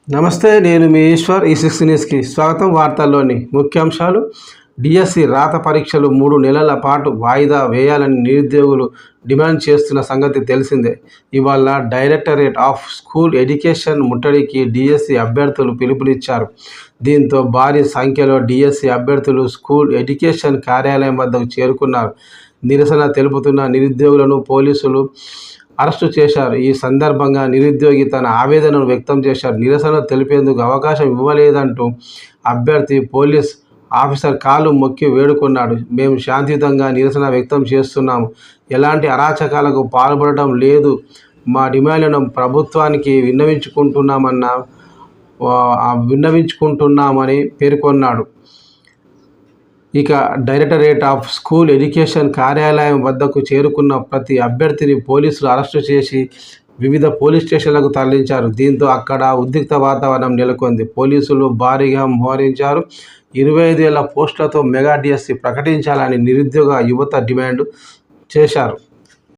నమస్తే, నేను మీ ఈశ్వర్. ఈ 6 న్యూస్కి స్వాగతం. వార్తల్లోని ముఖ్యాంశాలు. డిఎస్సి రాత పరీక్షలు 3 నెలల పాటు వాయిదా వేయాలని నిరుద్యోగులు డిమాండ్ చేస్తున్న సంగతి తెలిసిందే. ఇవాళ డైరెక్టరేట్ ఆఫ్ స్కూల్ ఎడ్యుకేషన్ ముట్టడికి డిఎస్సి అభ్యర్థులు పిలుపునిచ్చారు. దీంతో భారీ సంఖ్యలో డిఎస్సి అభ్యర్థులు స్కూల్ ఎడ్యుకేషన్ కార్యాలయం వద్దకు చేరుకున్నారు. నిరసన తెలుపుతున్న నిరుద్యోగులను పోలీసులు అరెస్టు చేశారు. ఈ సందర్భంగా నిరుద్యోగి తన ఆవేదనను వ్యక్తం చేశారు. నిరసన తెలిపేందుకు అవకాశం ఇవ్వలేదంటూ అభ్యర్థి పోలీస్ ఆఫీసర్ కాలు మొక్కి వేడుకున్నాడు. మేము శాంతియుతంగా నిరసన వ్యక్తం చేస్తున్నాము, ఎలాంటి అరాచకాలకు పాల్పడటం లేదు, మా డిమాండ్లను ప్రభుత్వానికి విన్నవించుకుంటున్నామని పేర్కొన్నాడు. ఇక డైరెక్టరేట్ ఆఫ్ స్కూల్ ఎడ్యుకేషన్ కార్యాలయం వద్దకు చేరుకున్న ప్రతి అభ్యర్థిని పోలీసులు అరెస్టు చేసి వివిధ పోలీస్ స్టేషన్లకు తరలించారు. దీంతో అక్కడ ఉద్రిక్త వాతావరణం నెలకొంది. పోలీసులు భారీగా మోహరించారు. 25,000 పోస్టులతో మెగా డిఎస్సి ప్రకటించాలని నిరుద్యోగ యువత డిమాండ్ చేశారు.